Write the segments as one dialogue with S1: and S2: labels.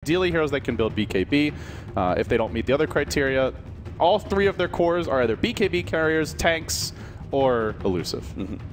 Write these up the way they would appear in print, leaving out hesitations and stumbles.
S1: ideally heroes that can build BKB. If they don't meet the other criteria, all three of their cores are either BKB carriers, tanks, or elusive,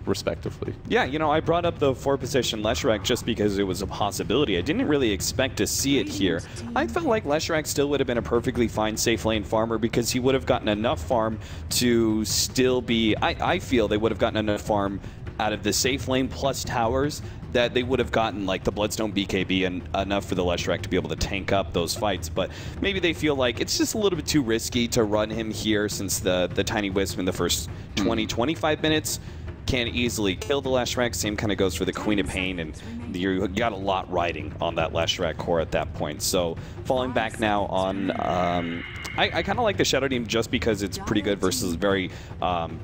S1: respectively.
S2: Yeah, you know, I brought up the 4-position Leshrac just because it was a possibility. I didn't really expect to see it here. I felt like Leshrac still would have been a perfectly fine safe lane farmer because he would have gotten enough farm to still be... I feel they would have gotten enough farm out of the safe lane plus towers that they would have gotten like the Bloodstone BKB and enough for the Leshrac to be able to tank up those fights. But maybe they feel like it's just a little bit too risky to run him here since the Tiny Wisp in the first 20-25 minutes can easily kill the Leshrac. Same kind of goes for the Queen of Pain, and you got a lot riding on that Leshrac core at that point. So falling back now on... I kind of like the Shadow Team just because it's pretty good versus very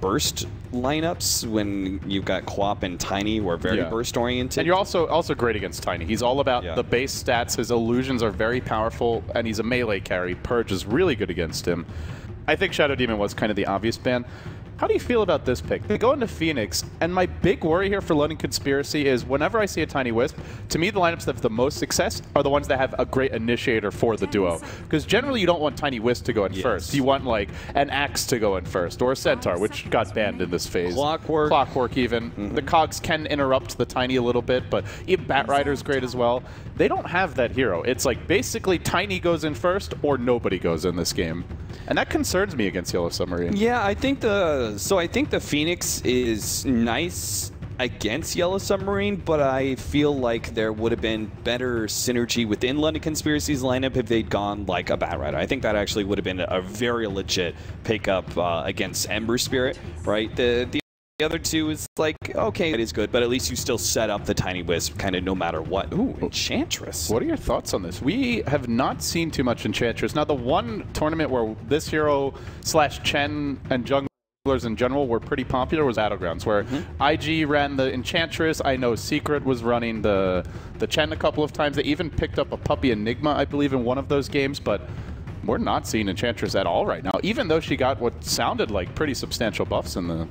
S2: burst lineups. When you've got Quap and Tiny, who are very burst oriented, and
S1: you're also great against Tiny. He's all about the base stats. His illusions are very powerful, and he's a melee carry. Purge is really good against him. I think Shadow Demon was kind of the obvious ban. How do you feel about this pick? They go into Phoenix, and my big worry here for London Conspiracy is whenever I see a Tiny Wisp, to me the lineups that have the most success are the ones that have a great initiator for the duo. Because generally you don't want Tiny Wisp to go in first. You want like an Axe to go in first, or a Centaur, which got banned in this phase. Clockwork even. The Cogs can interrupt the Tiny a little bit, but even Batrider's great as well. They don't have that hero. It's like basically Tiny goes in first or nobody goes in this game. And that concerns me against Yellow Submarine.
S2: Yeah, I think the Phoenix is nice against Yellow Submarine, but I feel like there would have been better synergy within London Conspiracy's lineup if they'd gone like a Batrider. I think that actually would have been a very legit pickup against Ember Spirit, right? The other two is like, okay, it is good, but at least you still set up the Tiny Wisp kind of no matter what. Ooh, Enchantress.
S1: What are your thoughts on this? We have not seen too much Enchantress. Now, the one tournament where this hero / Chen and junglers in general were pretty popular was Battlegrounds, where IG ran the Enchantress. I know Secret was running the Chen a couple of times. They even picked up a Puppy Enigma, I believe, in one of those games, but we're not seeing Enchantress at all right now, even though she got what sounded like pretty substantial buffs in the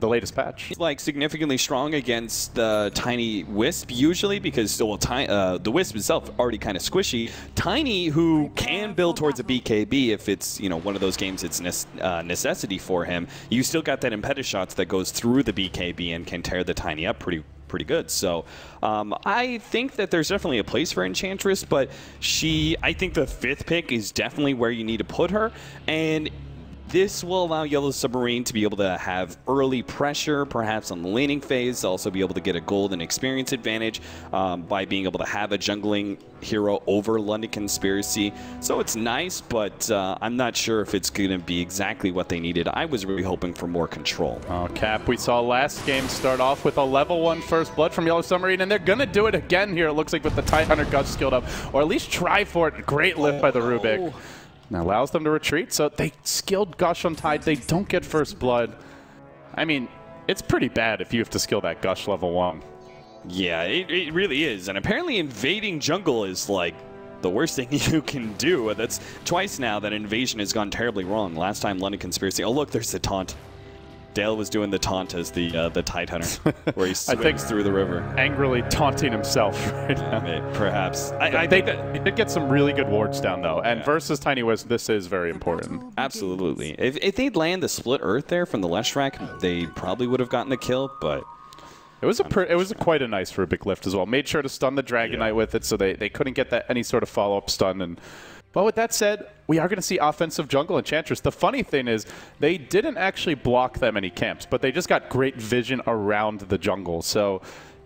S1: latest patch.
S2: Like significantly strong against the Tiny Wisp usually because the Wisp itself already kind of squishy. Tiny, who can build towards a BKB if it's one of those games it's necessity for him, you still got that Impetus shots that goes through the BKB and can tear the Tiny up pretty good. So I think that there's definitely a place for Enchantress, but I think the 5th pick is definitely where you need to put her, and this will allow Yellow Submarine to be able to have early pressure, perhaps on the laning phase, also be able to get a gold and experience advantage by being able to have a jungling hero over London Conspiracy. So it's nice, but I'm not sure if it's going to be exactly what they needed. I was really hoping for more control.
S1: Oh, Cap, we saw last game start off with a level 1 first blood from Yellow Submarine, and they're going to do it again here, it looks like, with the Tidehunter Gush skilled up, or at least try for it. Great lift by the Rubik. Now allows them to retreat, so they skilled Gush on Tide. They don't get first blood. I mean, it's pretty bad if you have to skill that Gush level 1.
S2: Yeah, it really is. And apparently invading jungle is like the worst thing you can do. That's twice now that invasion has gone terribly wrong. Last time London Conspiracy. Oh, look, there's the taunt. Dale was doing the taunt as the Tidehunter, where he swings through the river.
S1: Angrily taunting himself right now.
S2: Perhaps.
S1: They did get some really good wards down, though. And versus Tiny Wisp, this is very important.
S2: Absolutely. If they'd land the split Earth there from the Leshrac, they probably would have gotten the kill, but...
S1: It was quite a nice Rubik lift as well. Made sure to stun the Dragon Knight with it, so they couldn't get any sort of follow-up stun. But with that said, we are going to see offensive jungle Enchantress. The funny thing is, they didn't actually block that many camps, but they just got great vision around the jungle. So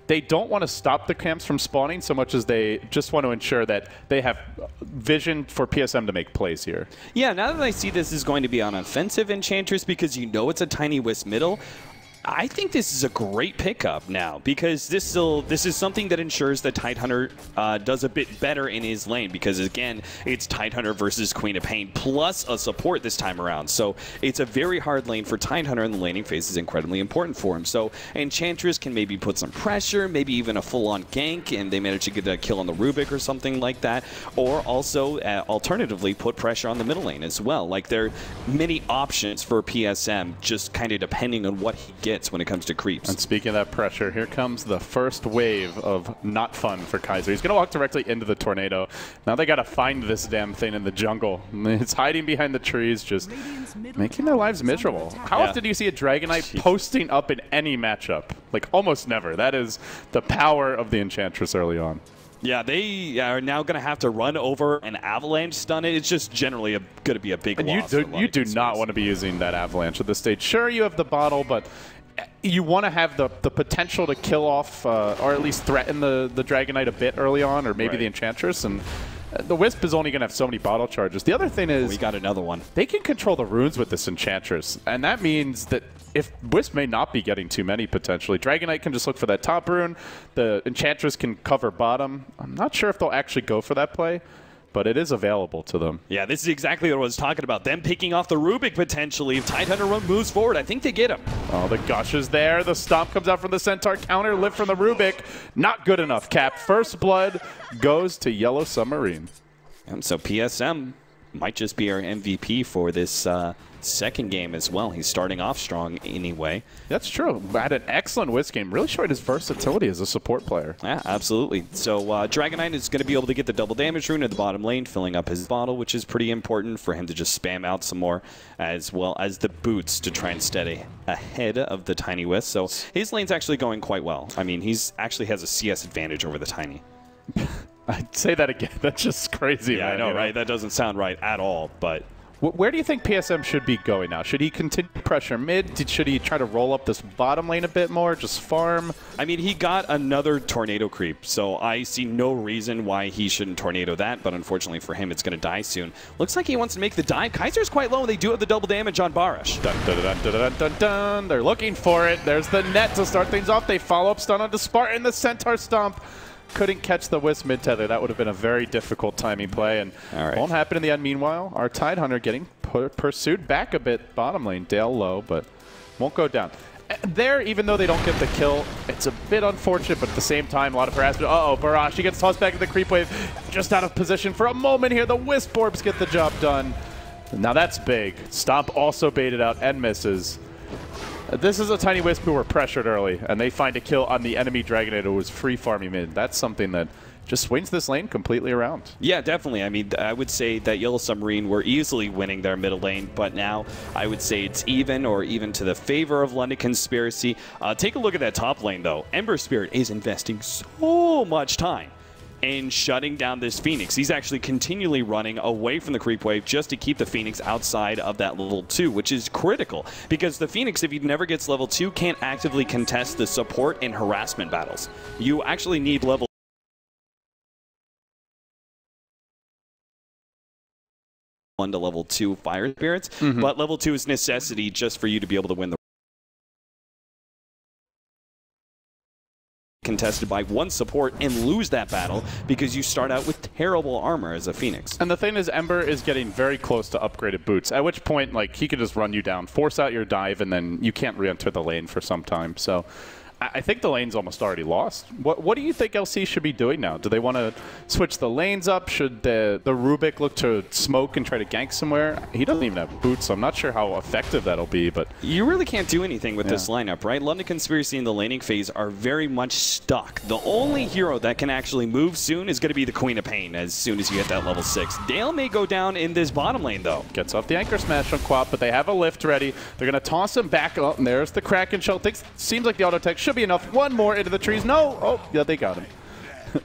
S1: they don't want to stop the camps from spawning so much as they just want to ensure that they have vision for PSM to make plays here.
S2: Yeah, now that I see this is going to be on offensive Enchantress because it's a Tiny Wisp middle, I think this is a great pickup now because this is something that ensures that Tidehunter does a bit better in his lane because, again, it's Tidehunter versus Queen of Pain plus a support this time around. So it's a very hard lane for Tidehunter, and the laning phase is incredibly important for him. So Enchantress can maybe put some pressure, maybe even a full-on gank, and they manage to get a kill on the Rubik or something like that. Or also, alternatively, put pressure on the middle lane as well. Like, there are many options for PSM just kind of depending on what he gets. hits when it comes to creeps.
S1: And speaking of that pressure, here comes the first wave of not fun for Kaiser. He's going to walk directly into the tornado. Now they got to find this damn thing in the jungle. It's hiding behind the trees, just making their lives miserable. How often do you see a Dragon Knight posting up in any matchup? Like, almost never. That is the power of the Enchantress early on.
S2: Yeah, they are now going to have to run over an avalanche stun it. It's just generally going to be a big loss.
S1: You do not want to be using that avalanche at this stage. Sure, you have the bottle, but you want to have the potential to kill off or at least threaten the Dragon Knight a bit early on, or maybe the Enchantress. And the Wisp is only going to have so many bottle charges. The other thing is,
S2: we got another one.
S1: They can control the runes with this Enchantress, and that means that if Wisp may not be getting too many potentially, Dragon Knight can just look for that top rune. The Enchantress can cover bottom. I'm not sure if they'll actually go for that play, but it is available to them. Yeah,
S2: this is exactly what I was talking about. Them picking off the Rubik potentially. If Tidehunter moves forward, I think they get him.
S1: Oh, the gush is there. The stomp comes out from the Centaur. Counter lift from the Rubik. Not good enough, Cap. First blood goes to Yellow Submarine.
S2: So PSM might just be our MVP for this second game as well. He's starting off strong anyway.
S1: That's true. Had an excellent Wisp game. Really showed his versatility as a support player.
S2: Yeah, absolutely. So Dragon Knight is going to be able to get the double damage rune at the bottom lane, filling up his bottle, which is pretty important for him to just spam out some more, as well as the boots to try and steady ahead of the Tiny Wisp. So his lane's actually going quite well. I mean, he's actually has a CS advantage over the Tiny.
S1: I'd say that again. That's just crazy.
S2: Yeah,
S1: man,
S2: I know, right? That doesn't sound right at all, but...
S1: Where do you think PSM should be going now? Should he continue to pressure mid? Should he try to roll up this bottom lane a bit more, just farm?
S2: I mean, he got another tornado creep, so I see no reason why he shouldn't tornado that, but unfortunately for him, it's going to die soon. Looks like he wants to make the dive. Kaiser's quite low, and they do have the double damage on Barash.
S1: Dun, dun, dun, dun, dun, dun, dun. They're looking for it. There's the net to start things off. They follow up stun onto Spartan. The Centaur Stomp. Couldn't catch the Wisp mid-tether. That would have been a very difficult timing play, and won't happen in the end. Meanwhile, our Tidehunter getting pursued back a bit bottom lane. Dale low, but won't go down. There, even though they don't get the kill, it's a bit unfortunate, but at the same time, a lot of harassment. Uh-oh, Barash, he gets tossed back in the creep wave. Just out of position for a moment here. The Wisp orbs get the job done. Now that's big. Stomp also baited out and misses. This is a Tiny Wisp who were pressured early, and they find a kill on the enemy Dragon Knight who was free farming mid. That's something that just swings this lane completely around.
S2: Yeah, definitely. I mean, I would say that Yellow Submarine were easily winning their middle lane, but now I would say it's even or even to the favor of London Conspiracy. Take a look at that top lane, though. Ember Spirit is investing so much time in shutting down this Phoenix. He's actually continually running away from the creep wave just to keep the Phoenix outside of that level 2, which is critical because the Phoenix, if he never gets level 2, can't actively contest the support and harassment battles. You actually need level 1 to level 2 fire spirits, but level 2 is necessity just for you to be able to win the contested by one support and lose that battle because you start out with terrible armor as a Phoenix.
S1: And the thing is, Ember is getting very close to upgraded boots, at which point, like, he could just run you down, force out your dive, and then you can't re-enter the lane for some time. So I think the lane's almost already lost. What do you think LC should be doing now? Do they want to switch the lanes up? Should the Rubik look to smoke and try to gank somewhere? He doesn't even have boots, so I'm not sure how effective that'll be. But
S2: you really can't do anything with this lineup, right? London Conspiracy in the laning phase are very much stuck. The only hero that can actually move soon is going to be the Queen of Pain as soon as you hit that level 6. Dale may go down in this bottom lane, though.
S1: Gets off the Anchor Smash on Quap, but they have a lift ready. They're going to toss him back up, and there's the Kraken Shell. Seems like the auto tech should be enough. One more into the trees. No! Oh, yeah, they got him.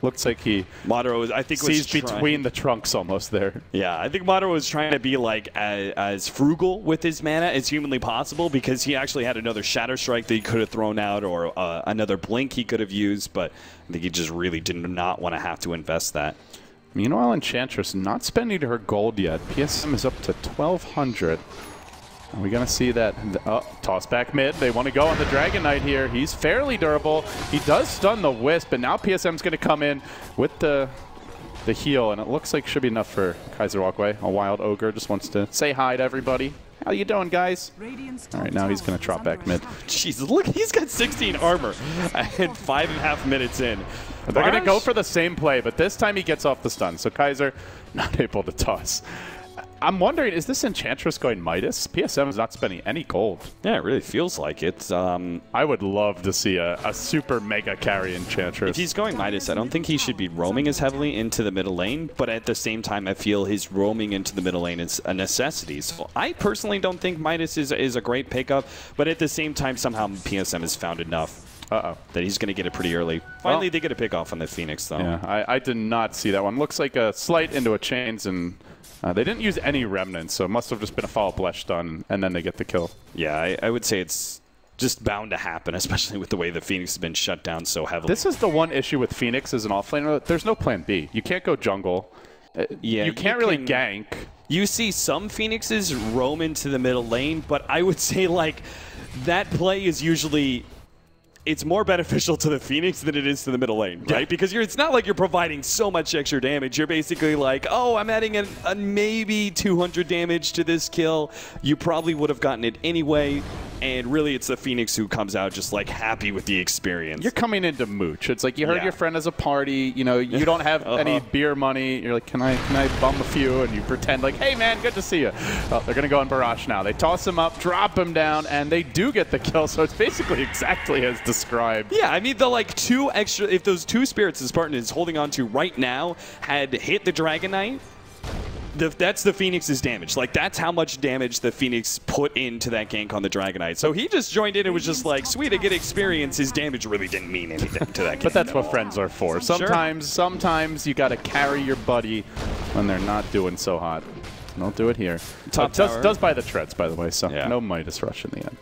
S1: Looks like he
S2: Madara, I think,
S1: sees between the trunks almost there.
S2: Yeah, I think Madara was trying to be like as frugal with his mana as humanly possible because he actually had another Shatter Strike that he could have thrown out or another Blink he could have used, but I think he just really did not want to have to invest that.
S1: Meanwhile, Enchantress not spending her gold yet. PSM is up to 1,200. Are we going to see that? Oh, toss back mid. They want to go on the Dragon Knight here. He's fairly durable. He does stun the Wisp, but now PSM's going to come in with the heal, and it looks like should be enough for Kaiser Walkway. A wild ogre just wants to say hi to everybody. How you doing, guys? All right, now he's going to drop back mid.
S2: Jesus, look, he's got 16 armor and 5.5 minutes in.
S1: They're going to go for the same play, but this time he gets off the stun. So Kaiser not able to toss. I'm wondering, is this Enchantress going Midas? PSM is not spending any gold.
S2: Yeah, it really feels like it.
S1: I would love to see a super mega carry Enchantress.
S2: If he's going Midas, I don't think he should be roaming as heavily into the middle lane, but at the same time, I feel his roaming into the middle lane is a necessity. So I personally don't think Midas is a great pickup, but at the same time, somehow PSM has found enough that he's going to get it pretty early. Finally, they get a pick off on the Phoenix, though.
S1: Yeah, I did not see that one. Looks like a slight into a chains, and they didn't use any remnants, so it must have just been a follow-up Lesh done, and then they get the kill.
S2: Yeah, I would say it's just bound to happen, especially with the way the Phoenix has been shut down so heavily.
S1: This is the one issue with Phoenix as an offlaner. There's no plan B. You can't go jungle.
S2: Yeah,
S1: you can't really gank.
S2: You see some Phoenixes roam into the middle lane, but I would say, like, that play is usually... It's more beneficial to the Phoenix than it is to the middle lane, right? Because it's not like you're providing so much extra damage. You're basically like, oh, I'm adding a maybe 200 damage to this kill. You probably would have gotten it anyway. And really, it's the Phoenix who comes out just like happy with the experience.
S1: You're coming into mooch. It's like you heard your friend has a party. You know, you don't have any beer money. You're like, can I bum a few? And you pretend like, hey man, good to see you. Well, they're gonna go on Barrage now. They toss him up, drop him down, and they do get the kill. So it's basically exactly as described.
S2: Yeah, I mean the like two extra. If those two spirits the Spartan is holding on to right now had hit the Dragon Knight. That's the Phoenix's damage. Like, that's how much damage the Phoenix put into that gank on the Dragon Knight. So he just joined in and was just like, sweet, I get experience. His damage really didn't mean anything to that gank.
S1: But that's what friends are for. Sometimes you got to carry your buddy when they're not doing so hot. Don't do it here.
S2: Top tower.
S1: Does buy the treads, by the way, so no Midas rush in the end.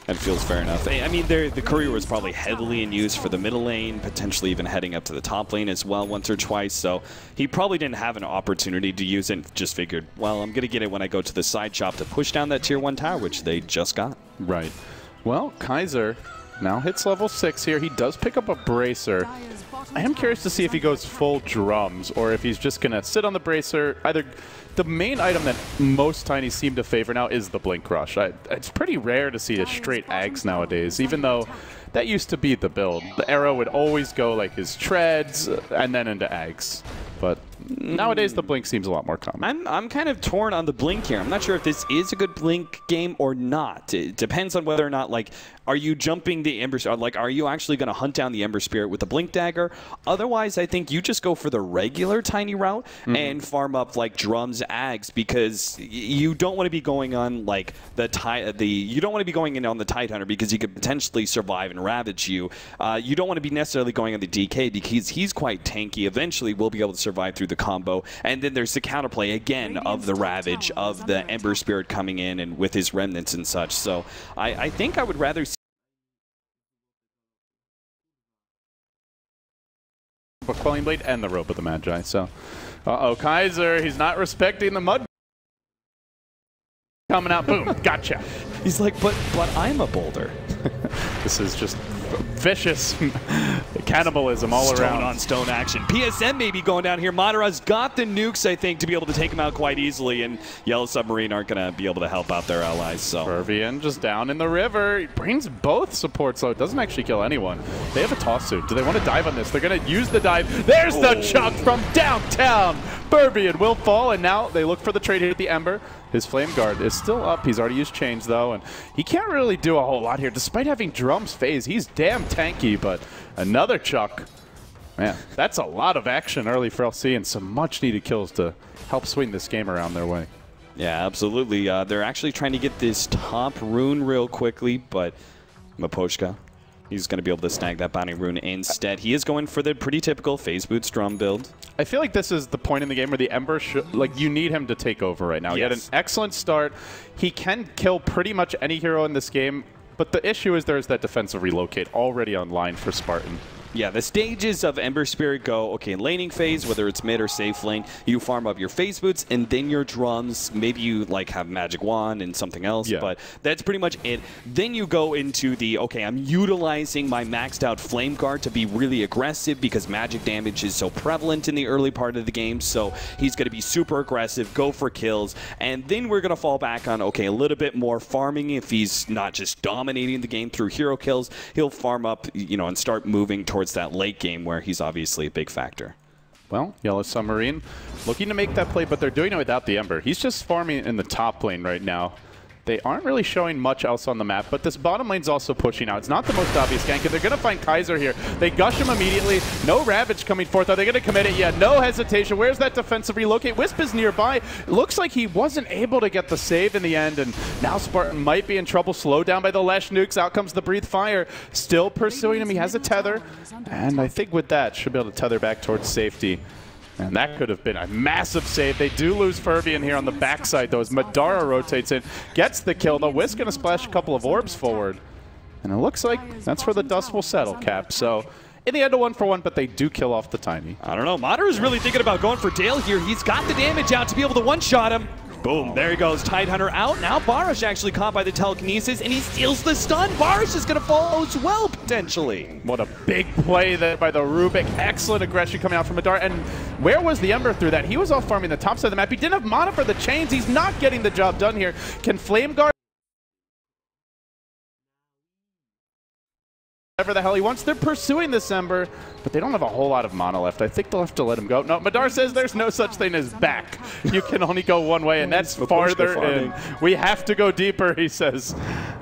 S2: That feels fair enough. I mean, the courier was probably heavily in use for the middle lane, potentially even heading up to the top lane as well once or twice. So he probably didn't have an opportunity to use it and just figured, well, I'm going to get it when I go to the side shop to push down that tier 1 tower, which they just got.
S1: Right. Well, Kaiser now hits level 6 here. He does pick up a Bracer. I am curious to see if he goes full drums or if he's just going to sit on the Bracer. Either the main item that most Tinies seem to favor now is the Blink Rush. It's pretty rare to see a straight Ags nowadays, even though that used to be the build. The arrow would always go like his treads and then into Ags. But nowadays, the Blink seems a lot more common.
S2: I'm kind of torn on the Blink here. I'm not sure if this is a good Blink game or not. It depends on whether or not, like, are you jumping the Ember Spirit? Like, are you actually going to hunt down the Ember Spirit with the Blink Dagger? Otherwise, I think you just go for the regular Tiny route and farm up, like, drums, Ags, because you don't want to be going on, like, you don't want to be going in on the Tidehunter because he could potentially survive and ravage you. You don't want to be necessarily going on the DK because he's quite tanky. Eventually, we'll be able to survive through the combo. And then there's the counterplay, again, of the Ravage, of the Ember Spirit coming in and with his remnants and such. So I think I would rather see
S1: the Quelling Blade and the Robe of the Magi. So, Kaiser, he's not respecting the mud. Coming out, boom, gotcha.
S2: He's like, but I'm a boulder.
S1: This is just vicious cannibalism all
S2: stone
S1: around.
S2: Stone on stone action. PSM may be going down here. Madara's got the nukes, I think, to be able to take him out quite easily, and Yellow Submarine aren't going to be able to help out their allies. So
S1: Fervian just down in the river. He brings both supports low. It doesn't actually kill anyone. They have a toss suit. Do they want to dive on this? They're going to use the dive. There's the chunk from downtown. Fervian will fall, and now they look for the trade here at the Ember. His Flame Guard is still up. He's already used Chains, though, and he can't really do a whole lot here. Despite having Drums phase, he's damn tanky, but another Chuck. Man, that's a lot of action early for LC and some much-needed kills to help swing this game around their way.
S2: Yeah, absolutely. They're actually trying to get this top rune real quickly, but Miposhka, he's going to be able to snag that bounty rune instead. He is going for the pretty typical Phase Boots drum build. I
S1: feel like this is the point in the game where the Ember should, like, you need him to take over right now. He had an excellent start. He can kill pretty much any hero in this game, but the issue is there's that defensive relocate already online for Spartan.
S2: Yeah, the stages of Ember Spirit go, okay, in laning phase, whether it's mid or safe lane, you farm up your phase boots and then your drums. Maybe you like have Magic Wand and something else, but that's pretty much it. Then you go into the, okay, I'm utilizing my maxed out Flame Guard to be really aggressive because magic damage is so prevalent in the early part of the game, so he's going to be super aggressive, go for kills, and then we're going to fall back on, okay, a little bit more farming. If he's not just dominating the game through hero kills, he'll farm up, you know, and start moving towards that late game where he's obviously a big factor.
S1: Well, Yellow Submarine looking to make that play, but they're doing it without the Ember. He's just farming in the top lane right now. They aren't really showing much else on the map, but this bottom lane's also pushing out. It's not the most obvious gank, and they're going to find Kaiser here. They gush him immediately. No Ravage coming forth. Are they going to commit it? Yeah, no hesitation. Where's that defensive relocate? Wisp is nearby. It looks like he wasn't able to get the save in the end, and now Spartan might be in trouble. Slowed down by the Lesh nukes. Out comes the Breathe Fire. Still pursuing him. He has a tether, and I think with that, should be able to tether back towards safety. And that could have been a massive save. They do lose Fervian here on the backside, though, as Madara rotates in, gets the kill. The Wisp going to splash a couple of orbs forward. And it looks like that's where the dust will settle, Cap. So in the end, a 1-for-1, but they do kill off the Tiny.
S2: I don't know. Madara's really thinking about going for Dale here. He's got the damage out to be able to one-shot him. Boom, there he goes. Tidehunter out. Now Barish actually caught by the telekinesis, and he steals the stun. Barish is going to fall as well, potentially.
S1: What a big play there by the Rubik. Excellent aggression coming out from Madara. And where was the Ember through that? He was off farming the top side of the map. He didn't have mana for the chains. He's not getting the job done here. Can Flame Guard whatever the hell he wants? They're pursuing this Ember, but they don't have a whole lot of mana left. I think they'll have to let him go. No, Madara says there's no such thing as back. You can only go one way, and that's farther in. We have to go deeper, he says.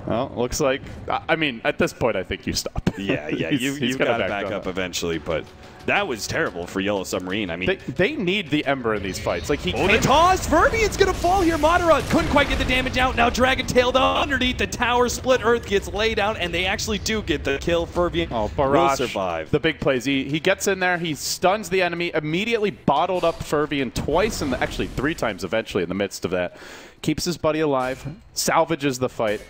S1: Well, looks like, I mean, at this point, I think you stop.
S2: Yeah, you've got to back up eventually, but that was terrible for Yellow Submarine. I mean,
S1: they need the Ember in these fights. Like, he
S2: the toss! Fervian's gonna fall here. Madara couldn't quite get the damage out. Now Dragon Tailed underneath the tower. Split Earth gets laid out, and they actually do get the kill. Fervian will survive.
S1: The big plays. He gets in there. He stuns the enemy. Immediately bottled up Fervian twice, and actually 3 times eventually in the midst of that. Keeps his buddy alive. Salvages the fight.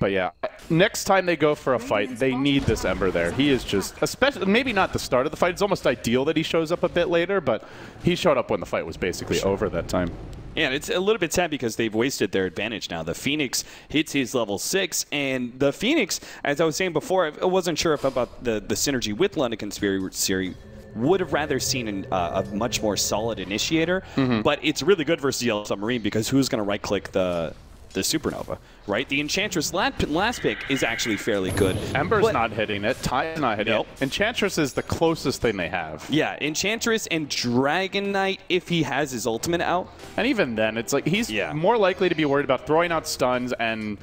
S1: But yeah, next time they go for a fight, they need this Ember there. He is just, especially, maybe not the start of the fight. It's almost ideal that he shows up a bit later, but he showed up when the fight was basically over that time.
S2: Yeah, and it's a little bit sad because they've wasted their advantage now. The Phoenix hits his level 6, and the Phoenix, as I was saying before, I wasn't sure if about the synergy with London Conspiracy. Would have rather seen a much more solid initiator, but it's really good versus Yellow Submarine because who's going to right-click the Supernova, right? The Enchantress last pick is actually fairly good.
S1: Ember's not hitting it. Ty's not hitting it. Enchantress is the closest thing they have.
S2: Yeah, Enchantress and Dragon Knight if he has his ultimate out.
S1: And even then, it's like he's more likely to be worried about throwing out stuns and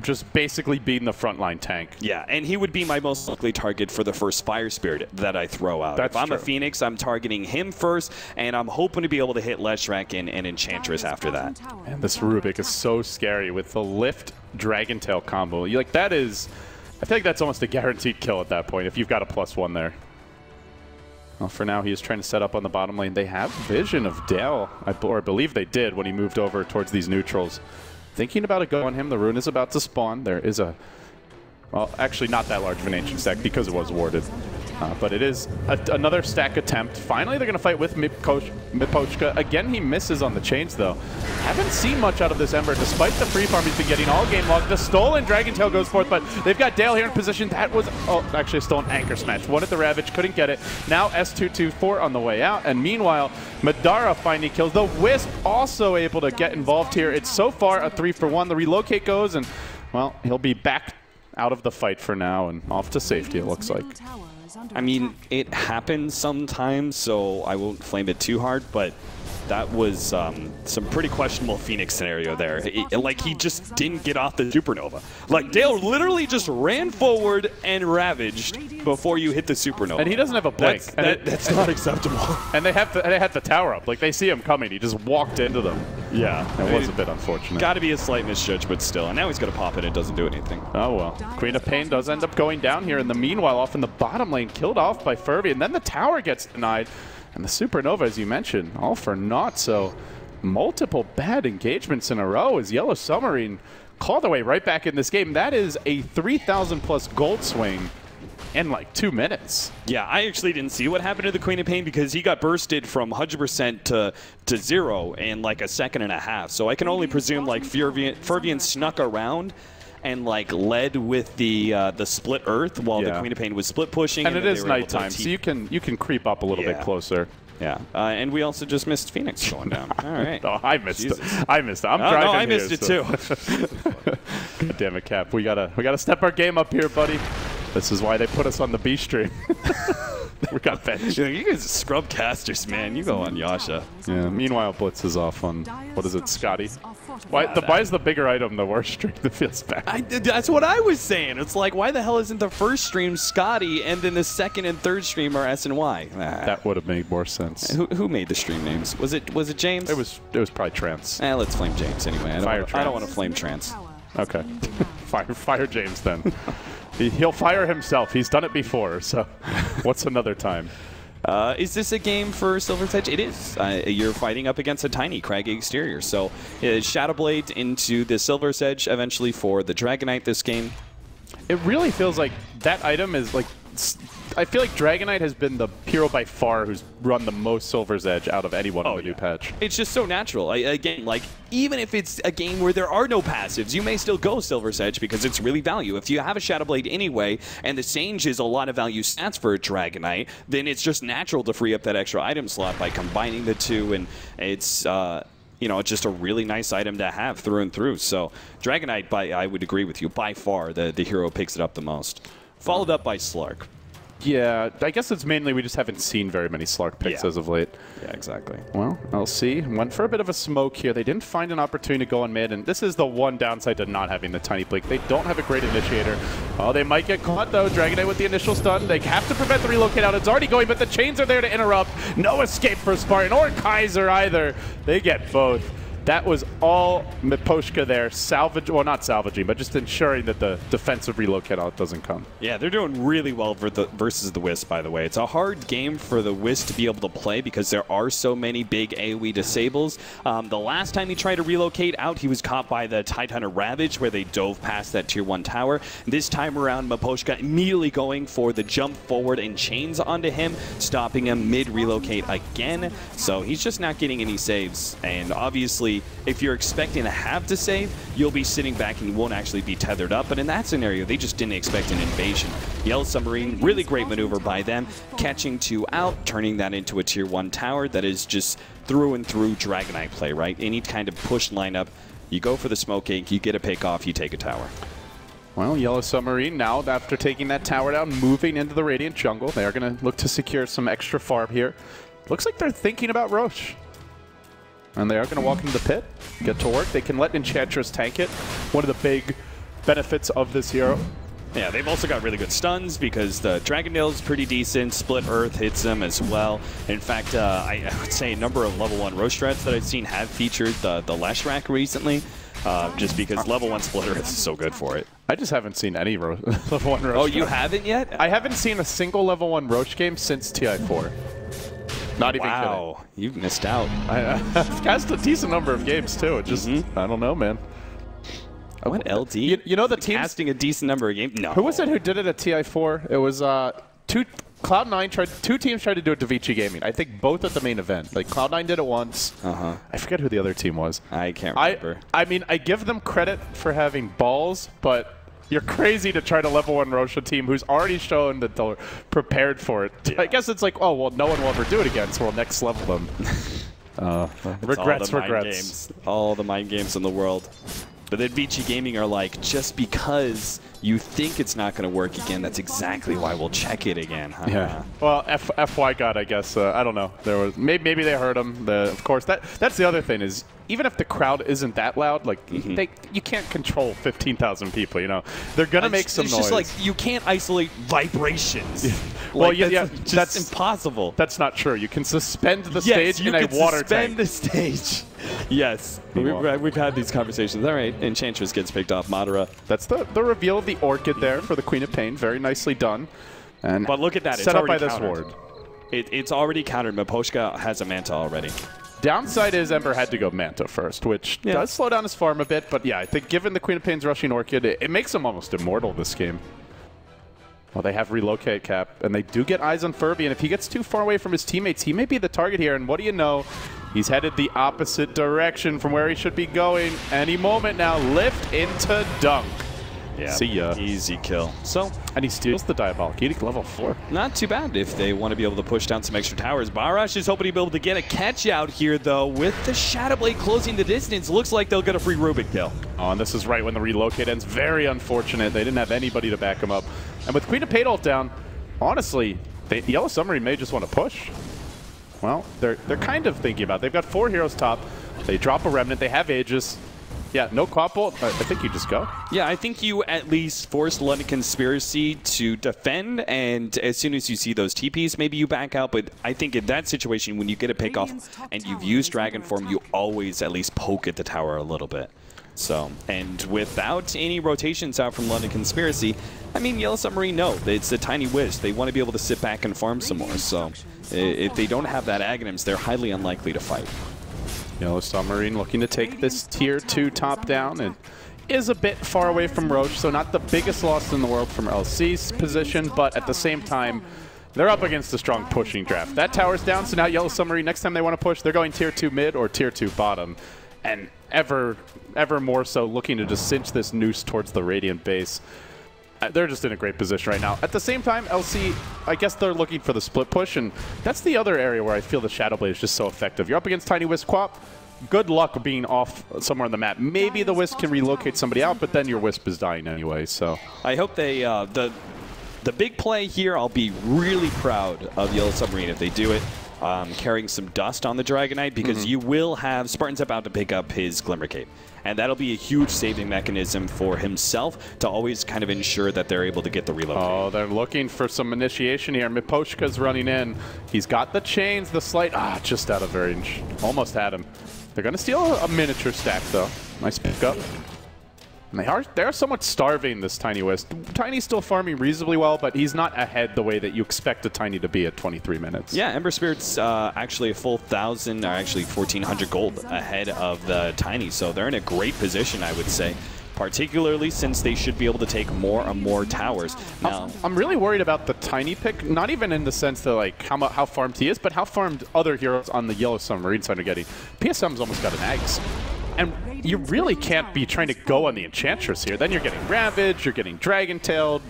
S1: just basically being the frontline tank.
S2: Yeah, and he would be my most likely target for the first Fire Spirit that I throw out. If I'm a Phoenix, I'm targeting him first, and I'm hoping to be able to hit Leshrac and Enchantress after that.
S1: And this Rubik is so scary with the lift Dragon Tail combo. Like, that is, I feel like that's almost a guaranteed kill at that point if you've got a +1 there. Well, for now, he is trying to set up on the bottom lane. They have vision of Dale, or I believe they did when he moved over towards these neutrals. Thinking about a go on him. The rune is about to spawn. There is a, well, actually not that large of an ancient stack because it was warded. But it is another stack attempt. Finally, they're going to fight with Mipochka. Again, he misses on the chains, though. Haven't seen much out of this Ember, despite the free farm he's been getting all game long. The stolen Dragon Tail goes forth, but they've got Dale here in position. That was, actually a stolen Anchor Smash. Wanted the Ravage, couldn't get it. Now S224 on the way out, and meanwhile, Madara finally kills. The Wisp also able to get involved here. It's so far a 3-for-1. The relocate goes, and, well, he'll be back out of the fight for now and off to safety, it looks like.
S2: I mean, it happens sometimes, so I won't flame it too hard, but that was some pretty questionable Phoenix scenario there. Like, he just didn't get off the Supernova. Like, Dale literally just ran forward and ravaged before you hit the Supernova.
S1: And he doesn't have a blink.
S2: That's not acceptable.
S1: And they had the tower up. Like, they see him coming. He just walked into them.
S2: Yeah.
S1: It was a bit unfortunate.
S2: Got to be a slight misjudge, but still. And now he's going to pop it. It doesn't do anything.
S1: Oh, well. Queen of Pain does end up going down here. In the meanwhile, off in the bottom lane, killed off by Fervy. And then the tower gets denied. And the Supernova, as you mentioned, all for naught. So multiple bad engagements in a row as Yellow Submarine called away right back in this game. That is a 3,000+ gold swing in like 2 minutes.
S2: Yeah, I actually didn't see what happened to the Queen of Pain because he got bursted from 100% to 0 in like a second and a half. So I can only presume like Fervian snuck around and like led with the split earth while the Queen of Pain was split pushing.
S1: And it is nighttime, so you can creep up a little bit closer.
S2: Yeah, and we also just missed Phoenix going down. All right.
S1: Oh, I missed it. I missed it. I'm driving.
S2: No, I missed it too.
S1: God damn it, Cap. We gotta step our game up here, buddy. This is why they put us on the B stream. We got benched.
S2: You guys are scrub casters, man. You go on Yasha.
S1: Yeah. Meanwhile, Blitz is off on, what is it, Scotty? Why is the bigger item the worst stream that feels bad?
S2: That's what I was saying. It's like, why the hell isn't the first stream Scotty and then the second and third stream are S and Y?
S1: That would have made more sense.
S2: Who made the stream names? Was it James?
S1: It was probably Trance.
S2: Let's flame James anyway. I don't want to flame Trance.
S1: Okay. Fire James then. He'll fire himself. He's done it before, so what's another time?
S2: Is this a game for Silver's Edge? It is. You're fighting up against a tiny, craggy exterior. So Shadowblade into the Silver's Edge eventually for the Dragonite this game.
S1: It really feels like that item is like... I feel like Dragonite has been the hero by far who's run the most Silver's Edge out of anyone in the new patch.
S2: It's just so natural. Again, like, even if it's a game where there are no passives, you may still go Silver's Edge because it's really value. If you have a Shadowblade anyway, and the Sage is a lot of value stats for a Dragonite, then it's just natural to free up that extra item slot by combining the two, and it's... you know, it's just a really nice item to have through and through. So Dragonite, I would agree with you, by far the hero picks it up the most. Followed up by Slark.
S1: Yeah, I guess it's mainly we just haven't seen very many Slark picks as of late.
S2: Yeah, exactly.
S1: Well, I'll see. Went for a bit of a smoke here. They didn't find an opportunity to go on mid, and this is the one downside to not having the Tiny Blink. They don't have a great initiator. Oh, they might get caught, though. Dragonite with the initial stun. They have to prevent the relocate out. It's already going, but the chains are there to interrupt. No escape for Spartan or Kaiser either. They get both. That was all Miposhka there, well, not salvaging, but just ensuring that the defensive relocate out doesn't come.
S2: Yeah, they're doing really well versus the Wisp, by the way. It's a hard game for the Wisp to be able to play because there are so many big AoE disables. The last time he tried to relocate out, he was caught by the Tidehunter Ravage, where they dove past that Tier 1 tower. This time around, Miposhka immediately going for the jump forward and chains onto him, stopping him mid-relocate again. So he's just not getting any saves, and obviously, if you're expecting to have to save, you'll be sitting back and you won't actually be tethered up. But in that scenario, they just didn't expect an invasion. Yellow Submarine, really great maneuver by them, catching 2 out, turning that into a Tier 1 tower that is just through and through Dragonite play, right? Any kind of push lineup, you go for the smoke ink, you get a pick off, you take a tower.
S1: Well, Yellow Submarine now, after taking that tower down, moving into the Radiant jungle. They are going to look to secure some extra farm here. Looks like they're thinking about Roche. And they are going to walk into the pit, get to work. They can let Enchantress tank it. One of the big benefits of this hero.
S2: Yeah, they've also got really good stuns because the Dragondale is pretty decent. Split Earth hits them as well. In fact, I would say a number of level 1 Roche strats that I've seen have featured the Leshrac recently, just because level 1 Split Earth is so good for it.
S1: I just haven't seen any level 1 Roche.
S2: Oh, you haven't yet?
S1: I haven't seen a single level 1 Roche game since TI4. Not even kidding.
S2: Wow, you've missed out.
S1: I've cast a decent number of games, too. It just, I don't know, man.
S2: What LD?
S1: You know the team
S2: casting a decent number of games? No.
S1: Who was it who did it at TI4? It was Cloud9 two teams tried to do it to Vici Gaming. I think both at the main event. Like Cloud9 did it once. I forget who the other team was.
S2: I can't remember.
S1: I mean, I give them credit for having balls, but you're crazy to try to level 1 Roche a team who's already shown that they're prepared for it. Yeah. I guess it's like, oh, well, no one will ever do it again, so we'll next level them. Regrets.
S2: All the mind games in the world. But then Vici Gaming are like, just because you think it's not going to work again, that's exactly why we'll check it again.
S1: Yeah. Well, FY God, I guess. I don't know. There was maybe they heard him. Of course, that's the other thing is even if the crowd isn't that loud, like you can't control 15,000 people. You know, they're gonna make some noise.
S2: It's just like you can't isolate vibrations.
S1: Well,
S2: like, that's impossible.
S1: That's not true. You can suspend the stage in a water tank.
S2: Suspend the stage. Yes, we've had these conversations. All right, Enchantress gets picked off. Madara.
S1: That's the reveal of the Orchid there for the Queen of Pain. Very nicely done. And
S2: but look at that.
S1: Set
S2: it's
S1: up by this
S2: countered.
S1: ward.
S2: It's already countered. Miposhka has a Manta already.
S1: Downside is Ember had to go Manta first, which does slow down his farm a bit. But yeah, I think given the Queen of Pain's rushing Orchid, it makes him almost immortal this game. Well, they have relocate cap, and they do get eyes on Furby. And if he gets too far away from his teammates, he may be the target here. And what do you know? He's headed the opposite direction from where he should be going. Any moment now, lift into dunk.
S2: Yeah,
S1: see ya.
S2: Easy kill. So,
S1: and he steals the Diabolic Edict level 4.
S2: Not too bad if they want to be able to push down some extra towers. Barash is hoping to be able to get a catch out here, though, with the Shadowblade closing the distance. Looks like they'll get a free Rubik kill.
S1: Oh, and this is right when the relocate ends. Very unfortunate. They didn't have anybody to back him up. And with Queen of Pain ult down, honestly, Yellow Submarine may just want to push. Well, they're kind of thinking about it. They've got 4 heroes top. They drop a Remnant. They have Aegis. Yeah, no Quap Bolt. I think you just go.
S2: Yeah, I think you at least force London Conspiracy to defend, and as soon as you see those TPs, maybe you back out. But I think in that situation, when you get a pick off and you've used Dragon Form, you always at least poke at the tower a little bit. So, and without any rotations out from London Conspiracy, I mean, Yellow Submarine, no, it's a tiny wish. They want to be able to sit back and farm some more. So, if they don't have that Aghanims, they're highly unlikely to fight.
S1: Yellow Submarine looking to take this tier 2 top down and is a bit far away from Roche, so not the biggest loss in the world from LC's position, but at the same time, they're up against a strong pushing draft. That tower's down, so now Yellow Submarine, next time they want to push, they're going tier 2 mid or tier 2 bottom, and ever more so looking to just cinch this noose towards the Radiant base. They're just in a great position right now. At the same time, LC, I guess they're looking for the split push, and that's the other area where I feel the Shadow Blade is just so effective. You're up against Tiny Wisp Quap. Good luck being off somewhere on the map. Maybe the Wisp can relocate somebody out, but then your Wisp is dying anyway, so.
S2: I hope they, the big play here, I'll be really proud of Yellow Submarine if they do it. Carrying some dust on the Dragonite, because you will have Spartan's about to pick up his Glimmer Cape. And that'll be a huge saving mechanism for himself to always kind of ensure that they're able to get the reload.
S1: Oh, they're looking for some initiation here. Miposhka's running in. He's got the chains, the slight, just out of range. Almost had him. They're going to steal a miniature stack, though. Nice pickup. And they are somewhat starving, this Tiny Wisp. Tiny's still farming reasonably well, but he's not ahead the way that you expect a Tiny to be at 23 minutes.
S2: Yeah, Ember Spirit's actually a full 1,000, or actually 1,400 gold ahead of the Tiny, so they're in a great position, I would say, particularly since they should be able to take more and more towers. Now,
S1: I'm really worried about the Tiny pick, not even in the sense that like how farmed he is, but how farmed other heroes on the Yellow Submarine side are getting. PSM's almost got an Ags. And you really can't be trying to go on the Enchantress here. Then you're getting Ravaged, you're getting Dragon-tailed,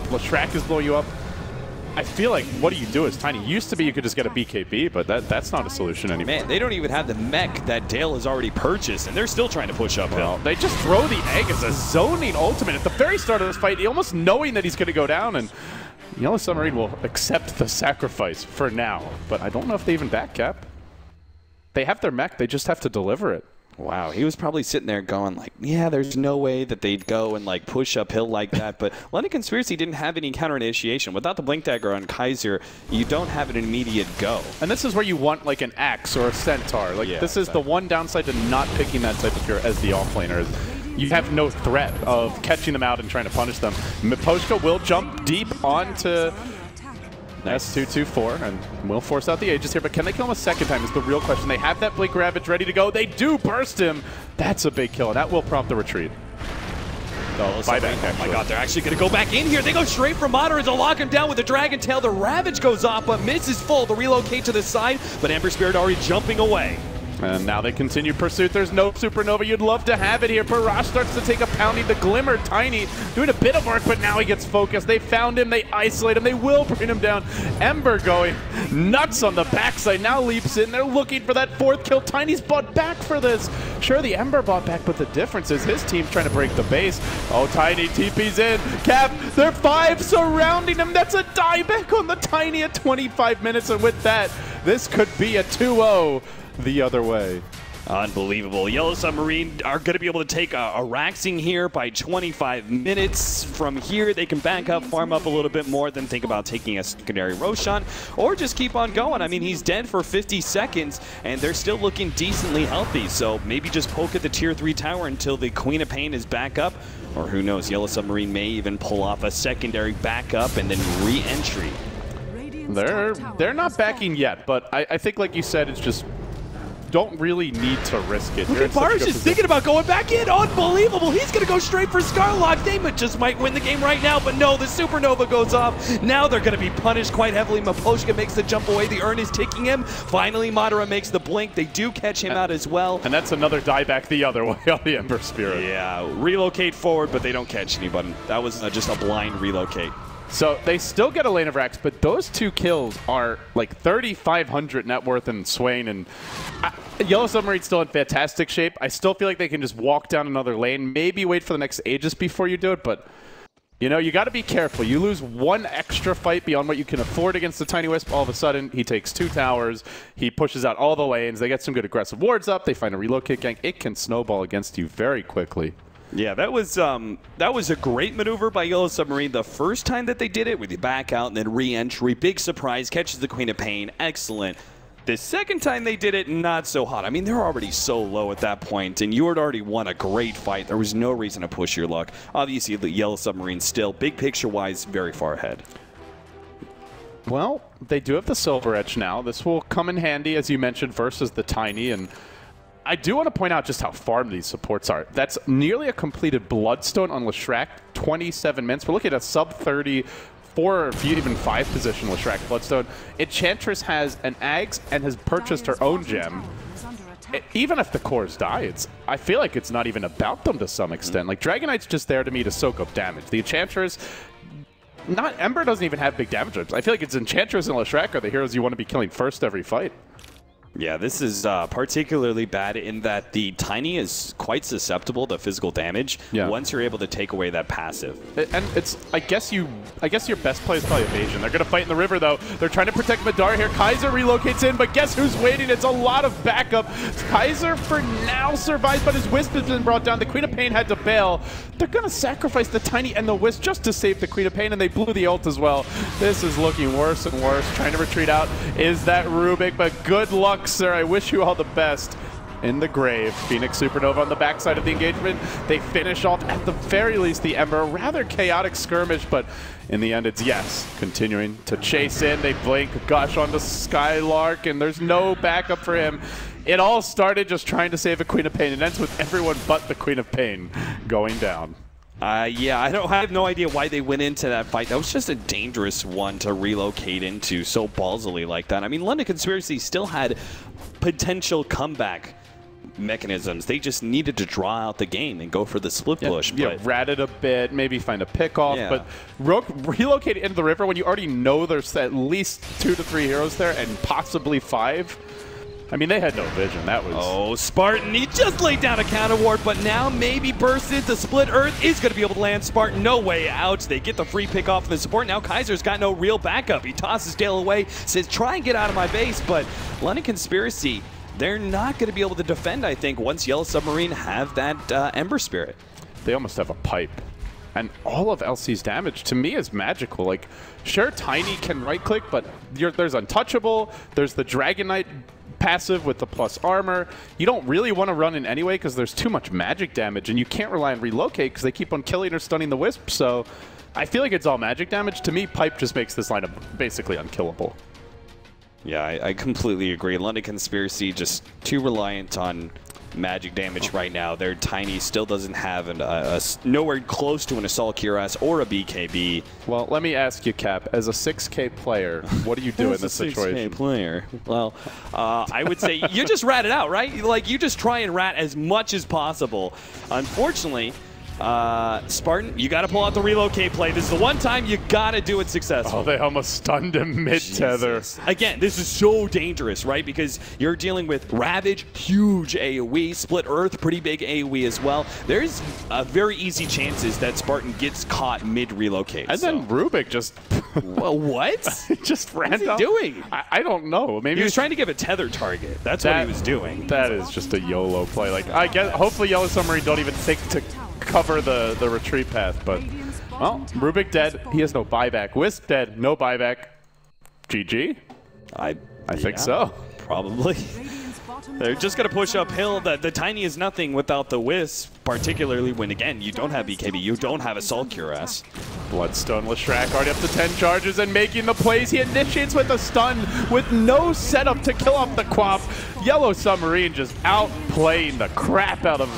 S1: Leshrac is blowing you up. I feel like what do you do as Tiny? Used to be you could just get a BKB, but that's not a solution anymore.
S2: Man, they don't even have the mech that Dale has already purchased, and they're still trying to push uphill.
S1: Well, they just throw the egg as a zoning ultimate at the very start of this fight, almost knowing that he's going to go down, and Yellow Submarine will accept the sacrifice for now. But I don't know if they even backcap. They have their mech, they just have to deliver it.
S2: Wow, he was probably sitting there going like, yeah, there's no way that they'd go and like push uphill like that. But London Conspiracy didn't have any counter initiation. Without the Blink Dagger on Kaiser, you don't have an immediate go.
S1: And this is where you want like an Axe or a Centaur. Like this is the one downside to not picking that type of hero as the offlaner. You have no threat of catching them out and trying to punish them. Miposhka will jump deep onto S224 and will force out the Aegis here, but can they kill him a second time is the real question. They have that Blink Ravage ready to go. They do burst him. That's a big kill, and that will prompt the retreat.
S2: Oh my god, they're actually going to go back in here. They go straight for Moderate to lock him down with the Dragon Tail. The Ravage goes off, but misses full to relocate to the side, but Ember Spirit already jumping away.
S1: And now they continue pursuit. There's no Supernova. You'd love to have it here. Parash starts to take a pounding. The Glimmer, Tiny, doing a bit of work, but now he gets focused. They found him. They isolate him. They will bring him down. Ember going nuts on the backside. Now leaps in. They're looking for that 4th kill. Tiny's bought back for this. Sure, the Ember bought back, but the difference is his team's trying to break the base. Oh, Tiny TP's in. Cap, they're 5 surrounding him. That's a dieback on the Tiny at 25 minutes. And with that, this could be a 2-0. The other way.
S2: Unbelievable. Yellow Submarine are going to be able to take a Raxing here by 25 minutes. From here, they can back up, farm up a little bit more, then think about taking a secondary Roshan, or just keep on going. I mean, he's dead for 50 seconds, and they're still looking decently healthy, so maybe just poke at the tier 3 tower until the Queen of Pain is back up, or who knows, Yellow Submarine may even pull off a secondary backup and then re-entry.
S1: They're not backing yet, but I think, like you said, it's just don't really need to risk it.
S2: Look at Barish is thinking about going back in. Unbelievable. He's going to go straight for Scarlock. They just might win the game right now, but no, the Supernova goes off. Now they're going to be punished quite heavily. Miposhka makes the jump away. The urn is ticking him. Finally, Madara makes the blink. They do catch him out as well.
S1: And that's another dieback the other way on the Ember Spirit.
S2: Yeah, relocate forward, but they don't catch anybody. That was just a blind relocate.
S1: So they still get a lane of racks, but those 2 kills are like 3,500 net worth and Swain. And Yellow Submarine's still in fantastic shape. I still feel like they can just walk down another lane, maybe wait for the next Aegis before you do it. But You know, you got to be careful. You lose one extra fight beyond what you can afford against the Tiny Wisp, all of a sudden he takes 2 towers, he pushes out all the lanes, they get some good aggressive wards up, they find a relocate gank. It can snowball against you very quickly.
S2: Yeah, that was a great maneuver by Yellow Submarine. The first time that they did it with the back out and then re-entry, big surprise, catches the Queen of Pain, excellent. The second time they did it, not so hot. I mean, they're already so low at that point, and you had already won a great fight. There was no reason to push your luck. Obviously, the Yellow Submarine still, big picture-wise, very far ahead.
S1: Well, they do have the Silver Edge now. This will come in handy, as you mentioned, versus the Tiny, and I do want to point out just how farmed these supports are. That's nearly a completed Bloodstone on Leshrac, 27 minutes. We're looking at a sub-30, 4 or even 5 position Leshrac Bloodstone. Enchantress has an Ags and has purchased her own gem. Even if the cores die, I feel like it's not even about them to some extent. Like, Dragonite's just there to me to soak up damage. The Enchantress, Ember doesn't even have big damage. I feel like it's Enchantress and Leshrac are the heroes you want to be killing first every fight.
S2: Yeah, this is particularly bad in that the Tiny is quite susceptible to physical damage once you're able to take away that passive.
S1: And it's, I guess your best play is probably evasion. They're going to fight in the river, though. They're trying to protect Madara here. Kaiser relocates in, but guess who's waiting? It's a lot of backup. Kaiser, for now, survives, but his Wisp has been brought down. The Queen of Pain had to bail. They're going to sacrifice the Tiny and the Wisp just to save the Queen of Pain, and they blew the ult as well. This is looking worse and worse. Trying to retreat out is that Rubik, but good luck, sir. I wish you all the best. In the grave, Phoenix Supernova on the backside of the engagement. They finish off, at the very least, the Ember. Rather chaotic skirmish, but in the end, it's yes. Continuing to chase in. They blink, gush onto Skylark, and there's no backup for him. It all started just trying to save a Queen of Pain. It ends with everyone but the Queen of Pain going down.
S2: Yeah, I have no idea why they went into that fight. That was just a dangerous one to relocate into so ballsily like that. I mean, London Conspiracy still had potential comeback mechanisms. They just needed to draw out the game and go for the split push.
S1: Yeah, rat it a bit, maybe find a pick-off, but relocate into the river when you already know there's at least 2 to 3 heroes there and possibly 5. I mean, they had no vision. That was...
S2: Oh, Spartan, he just laid down a counter ward, but now maybe bursts into Split Earth, is going to be able to land Spartan. No way out. They get the free pick off of the support. Now Kaiser's got no real backup. He tosses Dale away, says, try and get out of my base, but London Conspiracy, they're not going to be able to defend, I think, once Yellow Submarine have that Ember Spirit.
S1: They almost have a pipe. And all of LC's damage, to me, is magical. Like, sure, Tiny can right-click, but there's Untouchable, there's the Dragonite passive with the plus armor. You don't really want to run in anyway because there's too much magic damage, and you can't rely on relocate because they keep on killing or stunning the Wisp, so I feel like it's all magic damage. To me, Pipe just makes this lineup basically unkillable.
S2: Yeah, I completely agree. London Conspiracy just too reliant on magic damage right now. Their Tiny still doesn't have nowhere close to an Assault Cuirass or a BKB.
S1: Well, let me ask you, Cap, as a 6K player, what do you do in this situation?
S2: 6K player. Well, I would say you just rat it out, right? Like, you just try and rat as much as possible. Unfortunately, Spartan, you got to pull out the relocate play. This is the one time you got to do it successfully.
S1: Oh, they almost stunned him mid-tether.
S2: Again, this is so dangerous, right? Because you're dealing with Ravage, huge AoE, Split Earth, pretty big AoE as well. There's very easy chances that Spartan gets caught mid-relocate.
S1: And then Rubik just...
S2: Well, what?
S1: He just ran
S2: What's he doing?
S1: I don't know. Maybe
S2: he was trying to give a tether target. That's what he was doing.
S1: That is just a YOLO play. Like, I guess hopefully Yellow Submarine don't even think to cover the retreat path, but well, Rubik dead, he has no buyback. Wisp dead, no buyback. GG? I think so.
S2: Probably. They're just going to push uphill. The Tiny is nothing without the Wisp, particularly when, again, you don't have BKB, you don't have Assault Cuirass.
S1: Bloodstone Leshrac already up to 10 charges and making the plays. He initiates with a stun with no setup to kill off the Quap. Yellow Submarine just outplaying the crap out of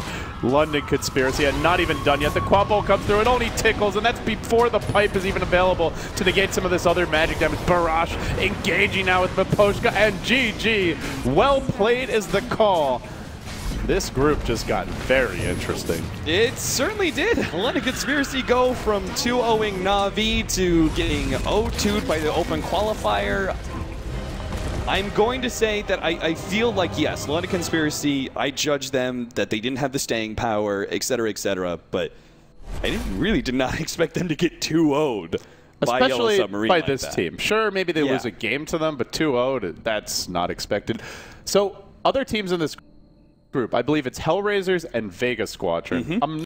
S1: London Conspiracy, and not even done yet. The quad ball comes through, it only tickles, and that's before the pipe is even available to negate some of this other magic damage. Barash engaging now with Miposhka, and GG. Well played is the call. This group just got very interesting.
S2: It certainly did. London Conspiracy go from 2-0ing Na'Vi to getting 0-2'd by the open qualifier. I'm going to say that I feel like, yes, London Conspiracy, I judge them that they didn't have the staying power, etc., but I really did not expect them to get 2-0'd.
S1: Especially by
S2: like
S1: this
S2: that.
S1: team. Sure, maybe they lose a game to them, but 2-0, that's not expected. So other teams in this group, I believe it's Hellraisers and Vega Squadron. I'm